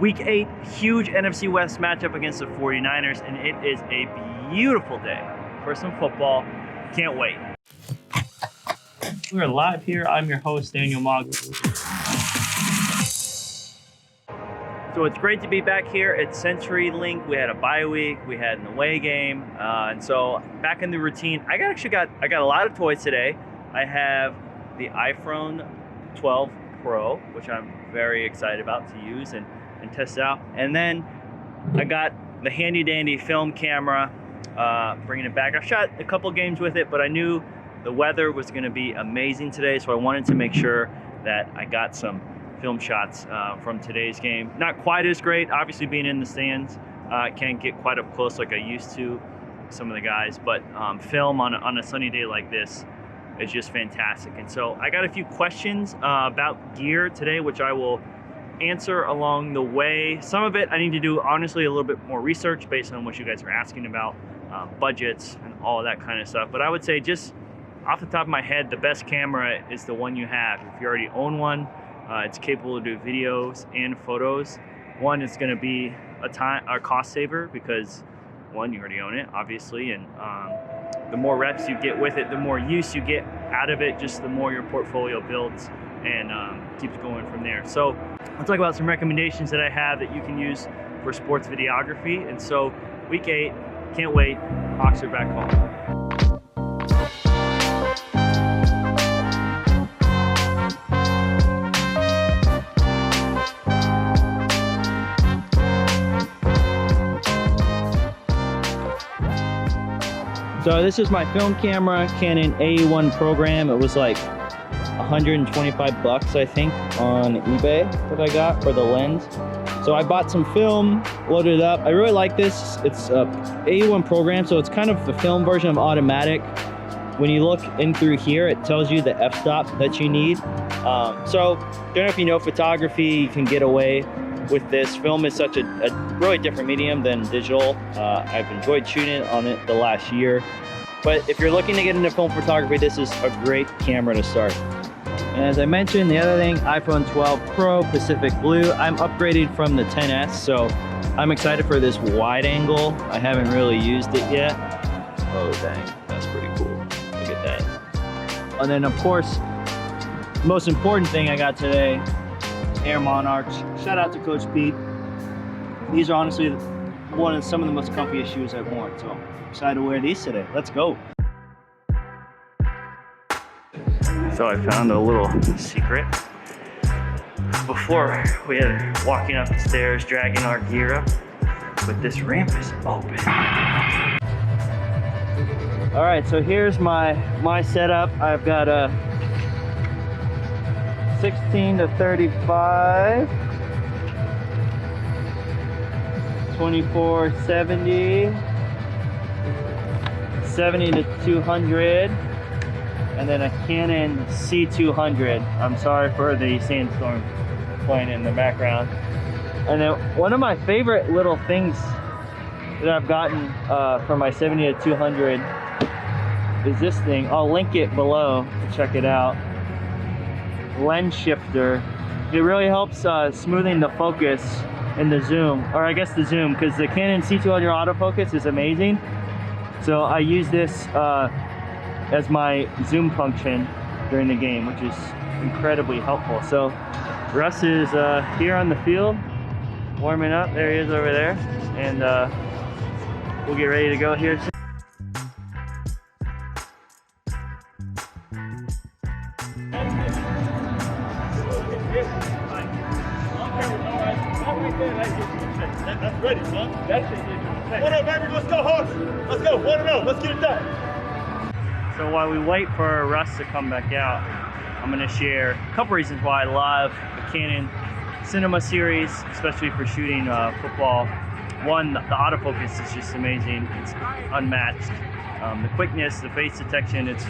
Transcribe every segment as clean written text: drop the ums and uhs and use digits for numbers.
Week 8, huge NFC West matchup against the 49ers, and it is a beautiful day for some football. Can't wait. We are live here. I'm your host, Daniel Mogg. So it's great to be back here at CenturyLink. We had a bye week, we had an away game, and so back in the routine. I got a lot of toys today. I have the iPhone 12 Pro, which I'm very excited about to use and test out. And then I got the handy dandy film camera, bringing it back. I've shot a couple games with it, but I knew the weather was going to be amazing today, so I wanted to make sure that I got some film shots from today's game. Not quite as great, obviously being in the stands. Can't get quite up close like I used to some of the guys, but film on a sunny day like this is just fantastic. And so I got a few questions about gear today, which I will answer along the way. Some of it I need to do, honestly, a little bit more research based on what you guys are asking about, budgets and all of that kind of stuff. But I would say, just off the top of my head, the best camera is the one you have. If you already own one, it's capable of doing videos and photos. One, it's going to be a cost saver because, one, you already own it, obviously, and the more reps you get with it, the more use you get out of it, just the more your portfolio builds and keeps going from there. So I'll talk about some recommendations that I have that you can use for sports videography. And so week 8, can't wait. Hawks are back home. So this is my film camera, Canon A1 program. It was like 125 bucks, I think, on eBay that I got for the lens. So I bought some film, loaded it up. I really like this. It's a A1 program, so it's kind of the film version of automatic. When you look in through here, it tells you the f-stop that you need. So don't know if you know photography, you can get away with this. Film is such a really different medium than digital. I've enjoyed shooting on it the last year. But if you're looking to get into film photography, this is a great camera to start. And as I mentioned, the other thing, iPhone 12 Pro, Pacific Blue. I'm upgraded from the XS, so I'm excited for this wide angle. I haven't really used it yet. Oh dang, that's pretty cool. Look at that. And then of course, the most important thing I got today, Air Monarchs. Shout out to Coach Pete. These are honestly some of the most comfiest shoes I've worn, so I'm excited to wear these today. Let's go. So I found a little secret. Before, we had walking up the stairs, dragging our gear up, but this ramp is open. All right, so here's my setup. I've got a 16 to 35, 2470, 70 to 200, and then a Canon C200. I'm sorry for the sandstorm playing in the background. And then one of my favorite little things that I've gotten for my 70 to 200 is this thing. I'll link it below to check it out. Lens shifter. It really helps smoothing the focus in the zoom, or I guess the zoom, because the Canon C200 autofocus is amazing. So I use this as my zoom function during the game, which is incredibly helpful. So Russ is here on the field, warming up. There he is over there, and we'll get ready to go here soon. That's ready, son. What up, baby? Let's go, Hawks. Let's go. 1-0. Let's get it done. So while we wait for Russ to come back out, I'm going to share a couple reasons why I love the Canon Cinema series, especially for shooting football. One, the autofocus is just amazing. It's unmatched. The quickness, the face detection, it's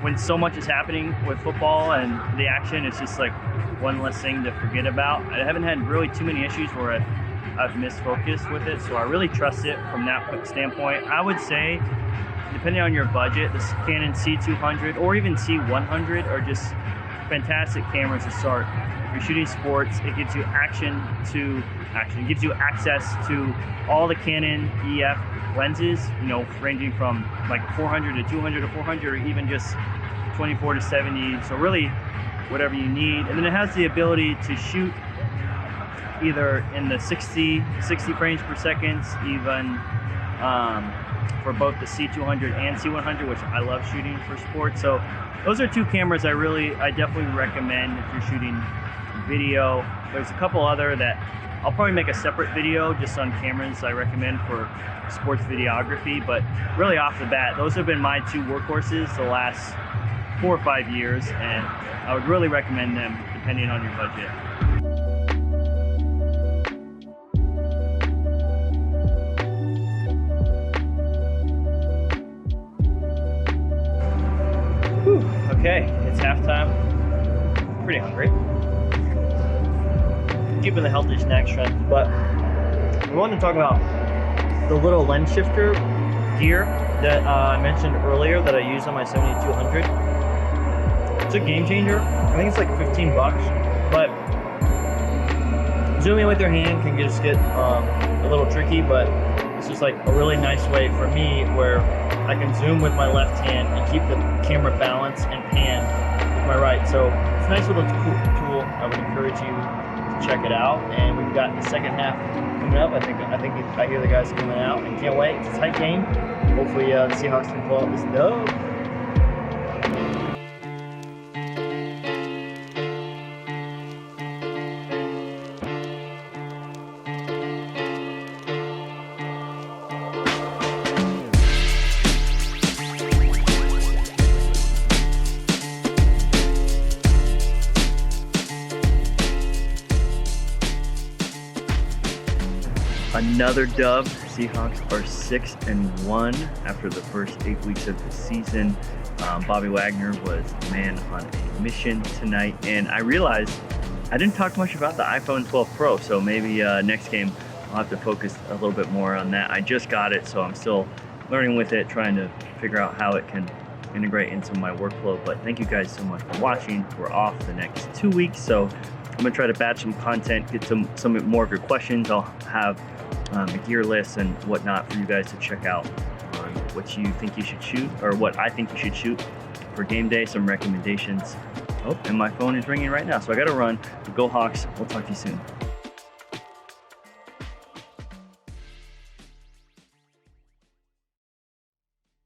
when so much is happening with football and the action, it's just like one less thing to forget about. I haven't had really too many issues where I've missed focus with it, so I really trust it from that standpoint. I would say, depending on your budget, this Canon C200 or even C100 are just fantastic cameras to start. If you're shooting sports, it gives you it gives you access to all the Canon EF lenses, you know, ranging from like 400 to 200 to 400, or even just 24 to 70. So really, whatever you need. And then it has the ability to shoot either in the 60 frames per second, even for both the C200 and C100, which I love shooting for sports. So those are two cameras I definitely recommend if you're shooting video. There's a couple other that I'll probably make a separate video just on cameras I recommend for sports videography, but really off the bat, those have been my two workhorses the last 4 or 5 years, and I would really recommend them depending on your budget. Whew, okay, it's halftime. Pretty hungry. Keeping the healthy snack trend, but we wanted to talk about the little lens shifter gear that I mentioned earlier that I use on my 7200. It's a game changer. I think it's like 15 bucks, but zooming with your hand can just get a little tricky, but it's just like a really nice way for me where I can zoom with my left hand and keep the camera balanced and pan with my right. So it's a nice little tool. I would encourage you to check it out. And we've got the second half coming up. I hear the guys coming out and can't wait. It's a tight game. Hopefully the Seahawks can pull out this dub. Another dub. Seahawks are 6-1 after the first 8 weeks of the season. Bobby Wagner was man on a mission tonight, and I realized I didn't talk much about the iPhone 12 Pro, so maybe next game I'll have to focus a little bit more on that. I just got it, so I'm still learning with it, trying to figure out how it can integrate into my workflow. But thank you guys so much for watching. We're off the next 2 weeks, so I'm gonna try to batch some content, get some more of your questions. I'll have a gear list and whatnot for you guys to check out on what you think you should shoot, or what I think you should shoot for game day, some recommendations. Oh, and my phone is ringing right now, so I gotta run. Go Hawks, we'll talk to you soon.